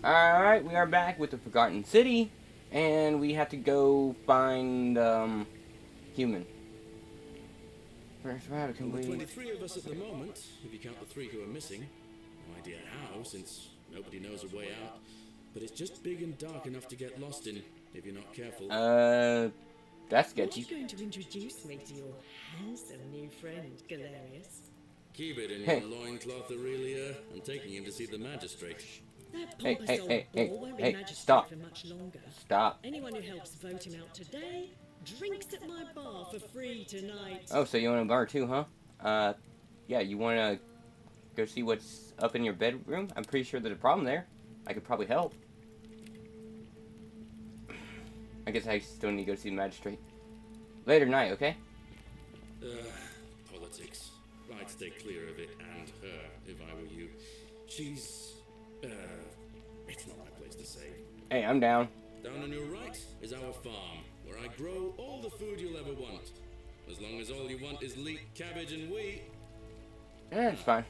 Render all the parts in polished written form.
Alright, we are back with the Forgotten City, and we have to go find, human. First, how can Well, the we... 23 of us at the moment, if you count the 3 who are missing. No idea how, since nobody knows a way out. But it's just big and dark enough to get lost in, if you're not careful. That's Aren't you sketchy. going to introduce me to your handsome new friend, Galerius? Keep it in Hey. your loincloth, Aurelia. I'm taking him to see the magistrate. That Hey, pompous hey, old hey, bore hey, won't be hey, magistrate stop. for much longer. Stop. Anyone who helps vote him out today drinks at my bar for free tonight. Oh, so you want a bar too, huh? Yeah, you wanna go see what's up in your bedroom? I'm pretty sure there's a problem there. I could probably help. I guess I still need to go see the magistrate. Later tonight, okay? Politics. I'd stay clear of it and her, if I were you. She's, it's not my place to say. Hey, I'm down. Down on your right is our farm, where I grow all the food you'll ever want. As long as all you want is leek, cabbage, and wheat. Yeah, it's fine.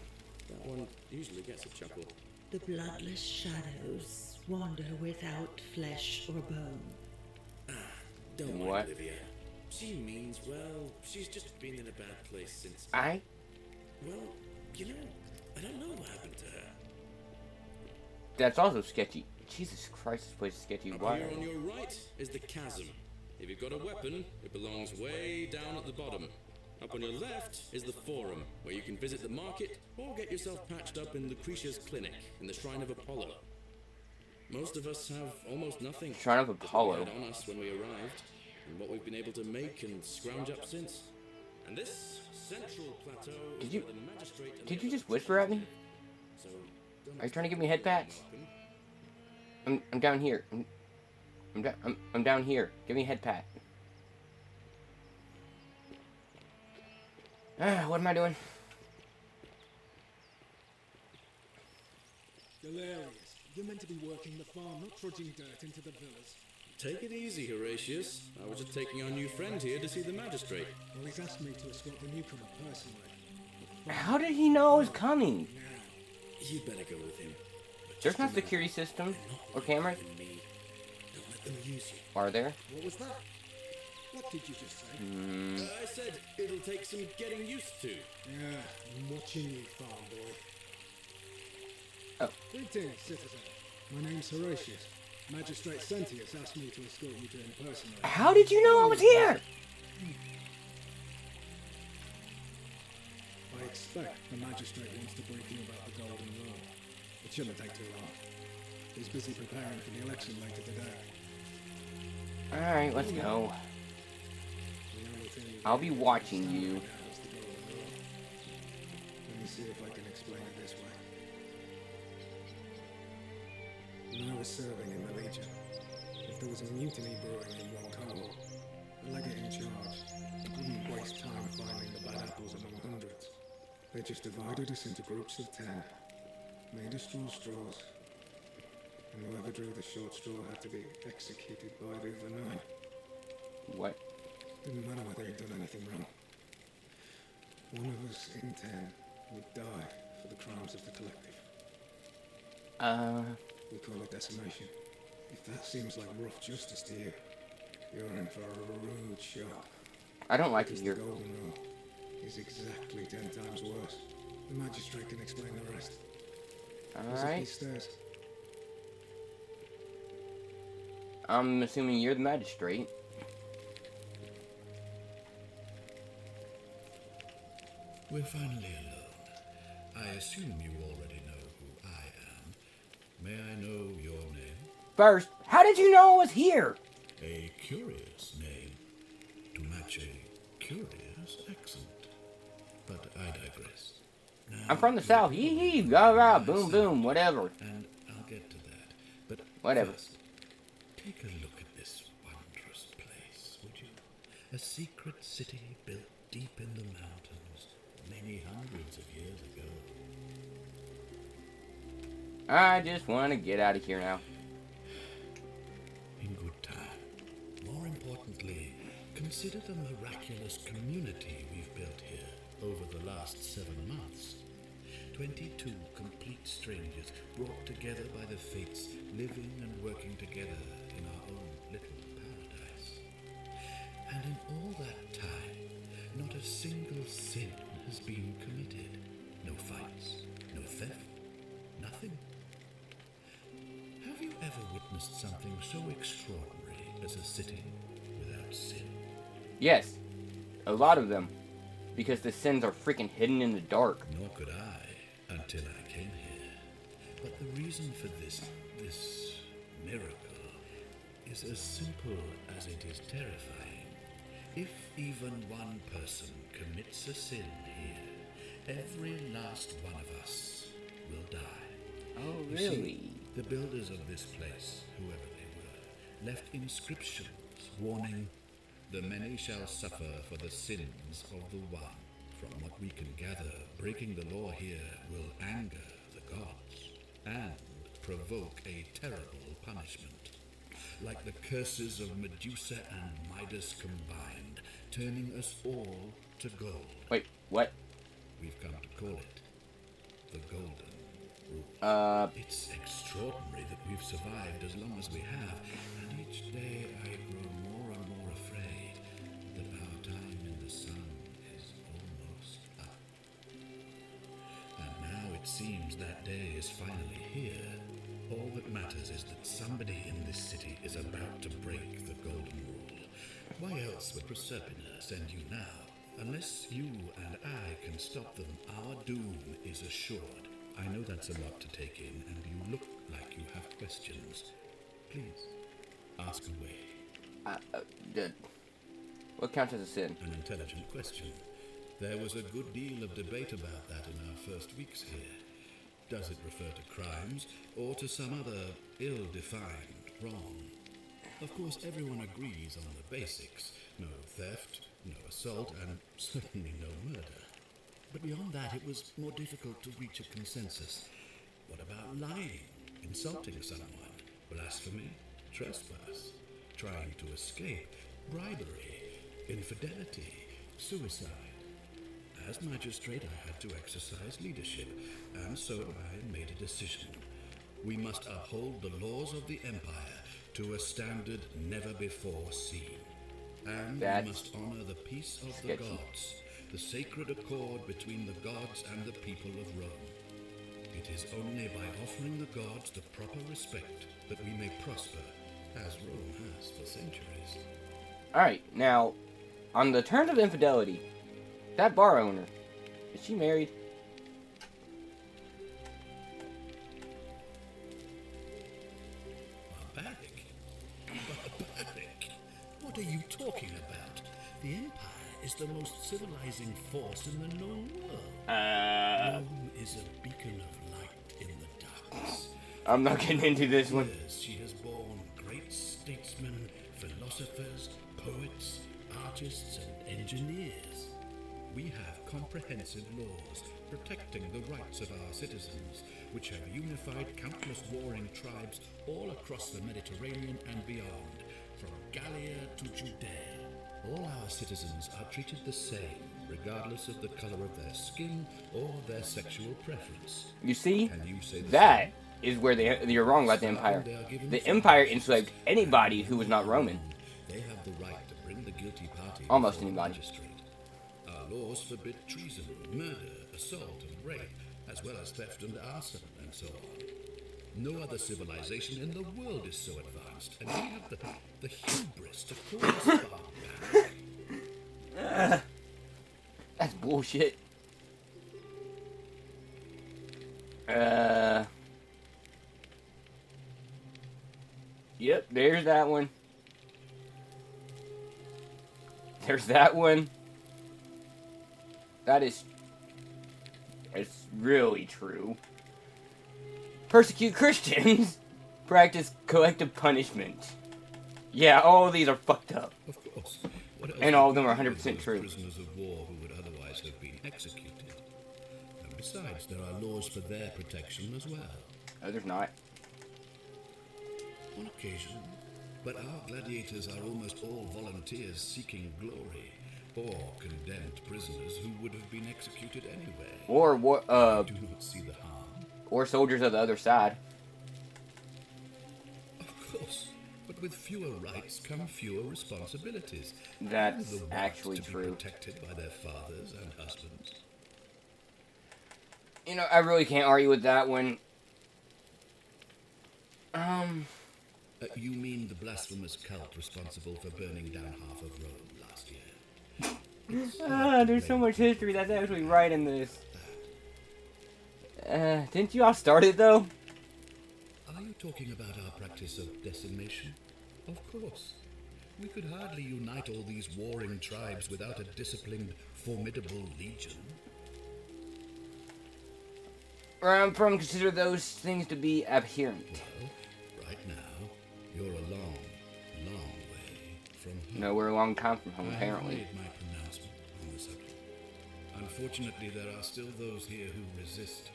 That one usually gets a chuckle. The bloodless shadows wander without flesh or bone. Don't What? mind Olivia. She means well. She's just been in a bad place since. Well, you know, I don't know what happened to her. That's also sketchy. Jesus Christ, this place is sketchy. Up Why? here on your right is the chasm. If you've got a weapon, it belongs way down at the bottom. Up on your left is the forum, where you can visit the market or get yourself patched up in Lucretia's clinic in the Shrine of Apollo. Most of us have almost nothing. Shrine of That's what Apollo. we had on us when we arrived, and what we've been able to make and scrounge up since. And this central plateau Did is you- where the magistrate and Did the you just others whisper at me? live. So don't Are you trying to give me expect head pats? welcome. I'm down here. I'm down here. Give me a head pat. What am I doing? Galerius, you're meant to be working the farm, not trudging dirt into the villas. Take it easy, Horatius. I was just taking our new friend here to see the magistrate. Well, he's asked me to escort the newcomer personally. How did he know I was coming? You'd better go with him. But There's just no remember, security system they're not or like cameras. you and me. Don't let them use you. Are there? What was that? What did you just say? I said it'll take some getting used to. Yeah, I'm watching you, farm boy. Oh. Greetings, citizen. My name's Horatius. Magistrate Sentius asked me to escort you to him personally. How did you know I was here? I expect the magistrate wants to brief you about the Golden Rule. It shouldn't take too long. He's busy preparing for the election later today. Alright, let's go. The only thing you I'll be watching you. is the Golden Rule. Let me see if I can explain it this way. When I was serving in the Legion, if there was a mutiny brewing in one cohort, the legate in charge wouldn't waste time finding the bad apples among hundreds. They just divided us into groups of 10, made us draw straws, and whoever drew the short straw had to be executed by the other 9. What? Didn't matter whether he'd done anything wrong. One of us in 10 would die for the crimes of the collective. We call it decimation. If that seems like rough justice to you, you're in for a rude shock. I don't like it Because the here. Golden Rule is exactly 10 times worse. The magistrate can explain the rest. Visit Alright. these stairs. I'm assuming you're the magistrate. We're finally alone. I assume you already know who I am. May I know your name? First, how did you know I was here? A curious name to match a curious accent. But I digress. Now, I'm from the you south. probably Yee hee, know rah rah, who I boom am, boom, whatever. And I'll get to that. But Whatever. first, take a look at this wondrous place, would you? A secret city built deep in the mountains many hundreds of years ago. I just want to get out of here now. In good time. More importantly, consider the miraculous community we've built here over the last 7 months. 22 complete strangers brought together by the fates, living and working together in our own little paradise. And in all that time, not a single sin has been committed. No fights, no theft, nothing. Have you ever witnessed something so extraordinary as a city without sin? Yes, a lot of them. Because the sins are freaking hidden in the dark. Nor could I, until I came here. But the reason for this miracle is as simple as it is terrifying. If even one person commits a sin here, every last one of us will die. Oh, You really? see, the builders of this place, whoever they were, left inscriptions warning, "The many shall suffer for the sins of the one." From what we can gather, breaking the law here will anger the gods and provoke a terrible punishment. Like the curses of Medusa and Midas combined, turning us all to gold. Wait, what? We've come to call it the Golden Rule. It's extraordinary that we've survived as long as we have, and each day I grow more and more afraid that our time in the sun is almost up. And now it seems that day is finally here. All that matters is that somebody in this city is about to break the Golden Rule. Why else would Proserpina send you now? Unless you and I can stop them, our doom is assured. I know that's a lot to take in, and you look like you have questions. Please, ask away. What counts as a sin? An intelligent question. There was a good deal of debate about that in our first weeks here. Does it refer to crimes, or to some other ill-defined wrong? Of course, everyone agrees on the basics. No theft, no assault, and certainly no murder. But beyond that, it was more difficult to reach a consensus. What about lying, insulting someone, blasphemy, trespass, trying to escape, bribery, infidelity, suicide? As magistrate, I had to exercise leadership, and so I made a decision. We must uphold the laws of the Empire to a standard never before seen. And That's we must honor the peace of sketchy. the gods, the sacred accord between the gods and the people of Rome. It is only by offering the gods the proper respect that we may prosper, as Rome has for centuries. Alright, now, on the terms of infidelity, that bar owner, is she married? Barbaric? Barbaric? What are you talking about? The Empire is the most civilizing force in the known world. Rome is a beacon of light in the darkness. I'm not getting into this one. Years she has borne great statesmen, philosophers, poets, artists, and engineers. We have comprehensive laws protecting the rights of our citizens, which have unified countless warring tribes all across the Mediterranean and beyond, from Gallia to Judea. All our citizens are treated the same, regardless of the color of their skin or their sexual preference. You see? Can you say the That same? is where you're wrong about the Empire. The Empire enslaved anybody who was not Roman. They have the right to bring the guilty party Almost before the anybody. magistrate. Our laws forbid treason, murder, assault, and rape, as well as theft and arson, and so on. No other civilization in the world is so advanced, and we have the hubris to call us barbaric. That's bullshit. Yep, there's that one. There's that one. It's really true. Persecute Christians. Practice collective punishment. Yeah, all of these are fucked up. Of course. What else And all of would them are we do 100% with those true. Prisoners of war who would otherwise have been executed. And besides, there are laws for their protection as well. No, there's not. On occasion. But our gladiators are almost all volunteers seeking glory. or condemned prisoners who would have been executed anyway. Or I do not see the harm. or soldiers of the other side. Of course, but with fewer rights come fewer responsibilities. That's The right actually to be true. protected by their fathers and husbands. You know, I really can't argue with that one. You mean the blasphemous cult responsible for burning down half of Rome last year? There's so much history that's actually right in this. Didn't you all start it though? Are you talking about our practice of decimation? Of course. We could hardly unite all these warring tribes without a disciplined, formidable legion. From consider those things to be abhorrent. Well, right now, you're a long, long way from home. No, we're a long time from home, I have apparently. made my pronouncement on the subject. Unfortunately, there are still those here who resist,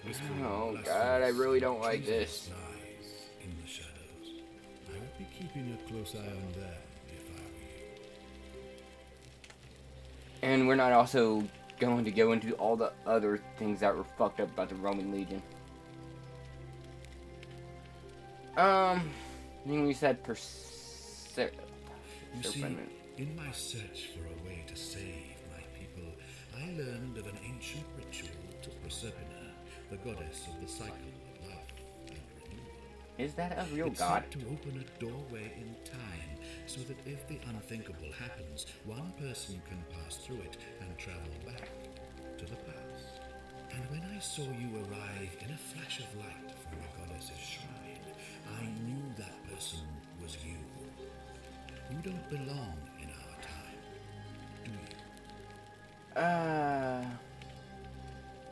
whispering Oh, blasphemous, God, I really don't like treasonous this. lies in the shadows. I would be keeping a close eye on them if I were you. And we're not also going to go into all the other things that were fucked up about the Roman Legion. I think we said You see, in my search for a way to save my people, I learned of an ancient ritual to Proserpina, the goddess of the cycle of life and renewal. Is that a real It's god? said to open a doorway in time, so that if the unthinkable happens, one person can pass through it and travel back to the past. And when I saw you arrive in a flash of light from the goddess's shrine, I knew that person was you. You don't belong in our time, do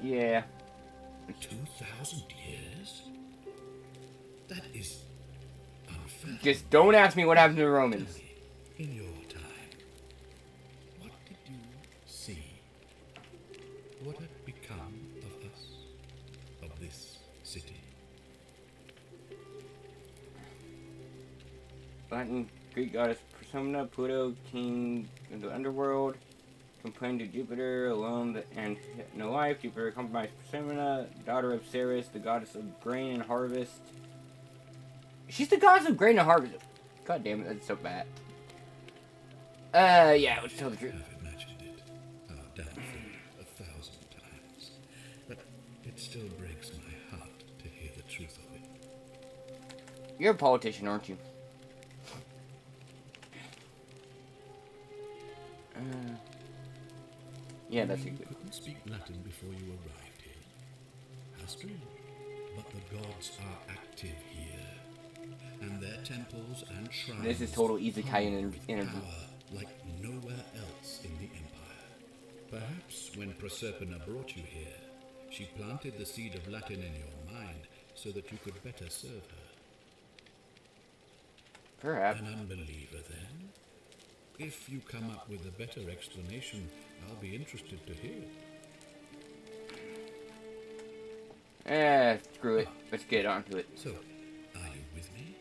you? Yeah. 2,000 years? That is unfair. Just don't ask me what happened to the Romans. Tell me, in your time, what did you see? What had become of us? Of this city? Latin Greek goddess Persona, Pluto, king of the underworld, complained to Jupiter alone and had no life. Jupiter compromised Persona, daughter of Ceres, the goddess of grain and harvest. She's the goddess of grain and harvest. God damn it, that's so bad. Yeah, let's tell the truth. I've imagined it. Downfall 1,000 times. But it still breaks my heart to hear the truth of it. You're a politician, aren't you? Yeah, that's You a good. couldn't speak Latin before you arrived here. How strange. But the gods are active here, and their temples and shrines. This is total Isekai interview. Power like nowhere else in the empire. Perhaps when Proserpina brought you here, she planted the seed of Latin in your mind so that you could better serve her. Perhaps. An unbeliever, then? If you come up with a better explanation, I'll be interested to hear it. Screw it. Let's get onto it. So, are you with me?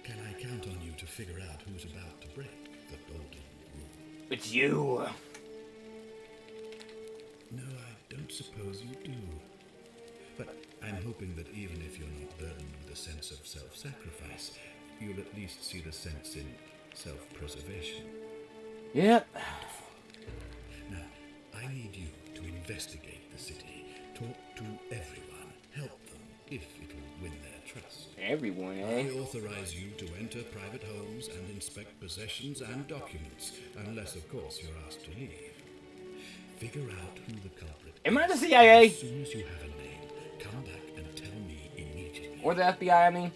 Can I count on you to figure out who's about to break the golden rule? It's you. No, I don't suppose you do. But I'm hoping that even if you're not burdened with a sense of self-sacrifice, you'll at least see the sense in self-preservation. Yep. Now, I need you to investigate the city, talk to everyone, help them if it'll win their trust. Everyone, I eh? authorize you to enter private homes and inspect possessions and documents, unless, of course, you're asked to leave. Figure out who the culprit is. Am I the CIA? As soon as you have a name, come back and tell me immediately. Or the FBI, I mean?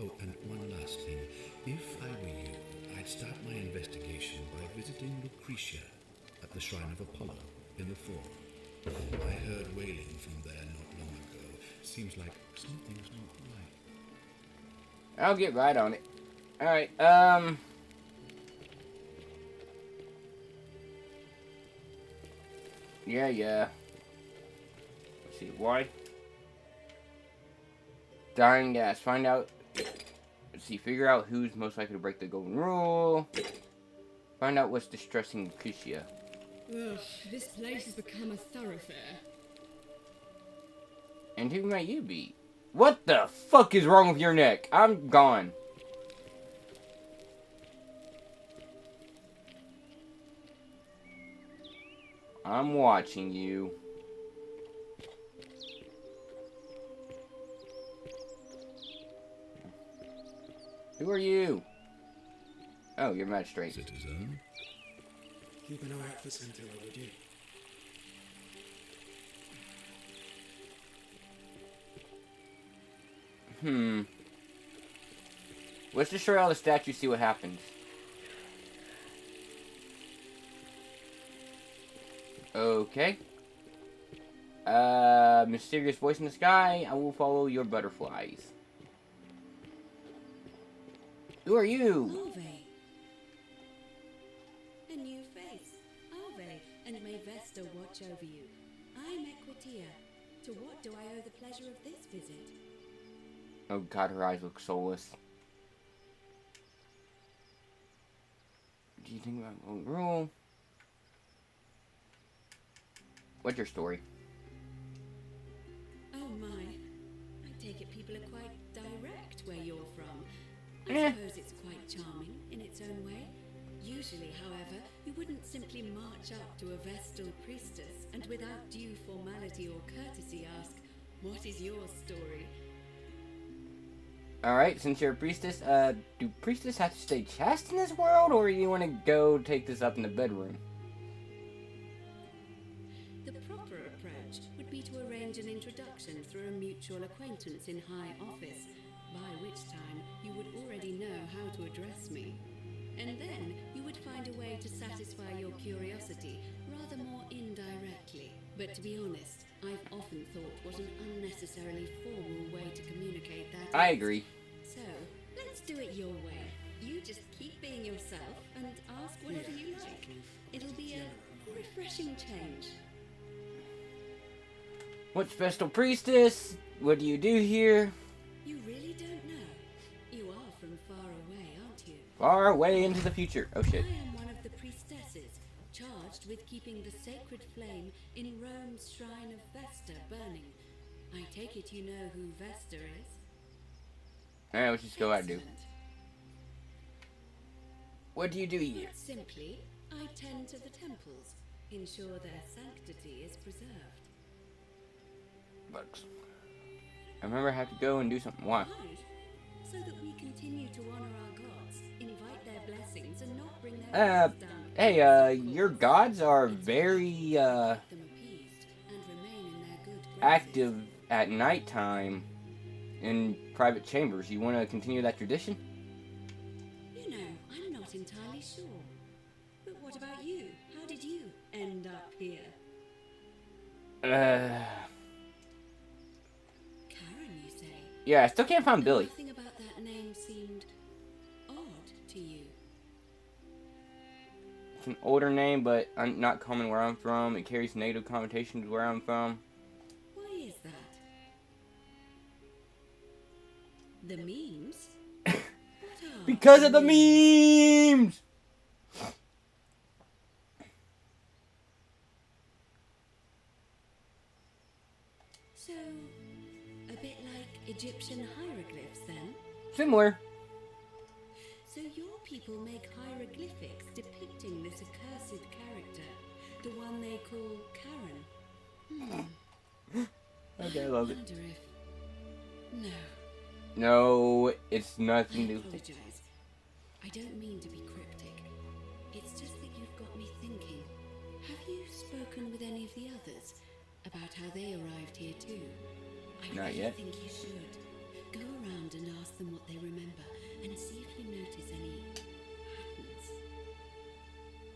Oh, and one last thing. If I were you, I'd start my investigation by visiting Lucretia at the Shrine of Apollo in the Forum. I heard wailing from there not long ago. Seems like something's not right. I'll get right on it. Alright, Yeah. Let's see, why? Dying gas. Find out. Let's see, figure out who's most likely to break the golden rule. Find out what's distressing Lucretia. Ugh, this place has become a thoroughfare. And who might you be? What the fuck is wrong with your neck? I'm gone. I'm watching you. Who are you? Oh, you're magistrate. Citizen. Keep an eye out for Scintilla, would you? Let's destroy all the statues, see what happens. Okay. Mysterious voice in the sky. I will follow your butterflies. Who are you? Ave. A new face. Ave, and may Vesta watch over you. I'm Equitia. To what do I owe the pleasure of this visit? Oh god, her eyes look soulless. Do you think about own rule? What's your story? Oh my. I take it people are quite direct where you're from. I Eh. suppose it's quite charming in its own way. Usually, however, you wouldn't simply march up to a Vestal priestess and without due formality or courtesy ask, "What is your story?" Alright, since you're a priestess, do priestess have to stay chaste in this world, or you want to go take this up in the bedroom? The proper approach would be to arrange an introduction through a mutual acquaintance in high office, by which time you would already know how to address me. And then you would find a way to satisfy your curiosity rather more indirectly. But to be honest, I've often thought what an unnecessarily formal way to communicate that I is. agree. So, let's do it your way. You just keep being yourself and ask whatever you like. It'll be a refreshing change. What's Vestal Priestess? What do you do here? You really don't know? You are from far away, aren't you? Far away into the future. Oh shit. I am one of the priestesses, charged with keeping the sacred flame in Rome's shrine of Vesta burning. I take it you know who Vesta is? Alright, let's just go out and do. Excellent. What do you do here? Put simply, I tend to the temples, ensure their sanctity is preserved. Bugs. I remember I have to go and do something. Why? Right, so that we continue to honor our gods, invite their blessings, and not bring their wrath down. Hey, your gods are very, Keep them appeased and remain in their good graces. active at nighttime in private chambers. You want to continue that tradition? You know, I'm not entirely sure. But what about you? How did you end up here? Karen, you say? Yeah, I still can't find Billy. Nothing about that name seemed odd to you. It's an older name, but not common where I'm from. It carries negative connotations where I'm from. Why is that? The memes? Because of the memes! So, a bit like Egyptian hieroglyphs then? Similar. So your people make hieroglyphics depicting this accursed character, the one they call Karen. Okay, I love it. Wonder if... No, No, it's I nothing to... apologize. I don't mean to be cryptic. It's just that you've got me thinking. Have you spoken with any of the others about how they arrived here too? I Not really yet. think you should. Go around and ask them what they remember and see if you notice any patterns.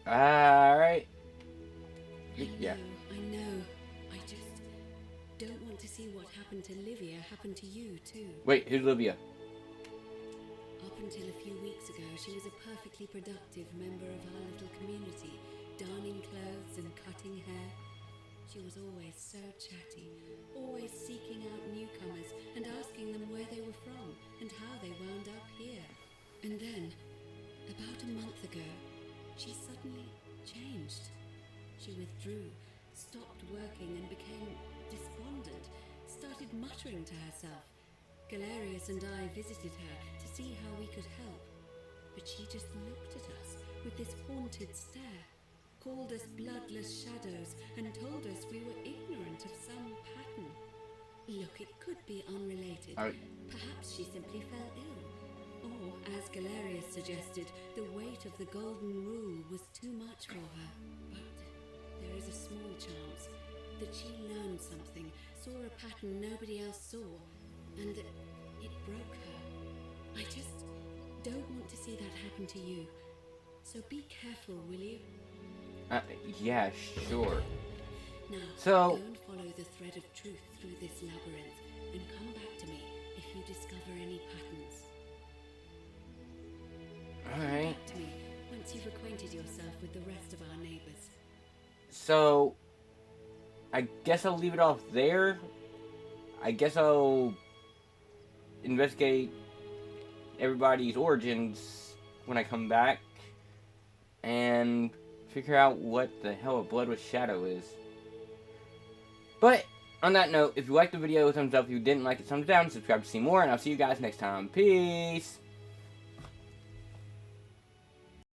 Alright. Yeah. I know. I just don't want to see what happened to Livia happen to you too. Wait, who's Livia? Up until a few weeks ago, she was a perfectly productive member of our little community, darning clothes and cutting hair. She was always so chatty, always seeking out newcomers and asking them where they were from and how they wound up here. And then, about a month ago, she suddenly changed. She withdrew, stopped working, and became despondent, started muttering to herself. Galerius and I visited her to see how we could help, but she just looked at us with this haunted stare, called us bloodless shadows, and told us we were ignorant of some pattern. Look, it could be unrelated. Perhaps she simply fell ill. Or, as Galerius suggested, the weight of the Golden Rule was too much for her. But there is a small chance that she learned something, saw a pattern nobody else saw, and that it broke her. I just don't want to see that happen to you. So be careful, will you? Yeah, sure. Now, So, go and follow the thread of truth through this labyrinth, and come back to me if you discover any patterns. alright. Back to me once you've acquainted yourself with the rest of our neighbors. So, I guess I'll leave it off there. I guess I'll investigate everybody's origins when I come back and figure out what the hell a Bloodless Shadow is. But, on that note, if you liked the video, thumbs up. If you didn't like it, thumbs down. Subscribe to see more, and I'll see you guys next time. Peace!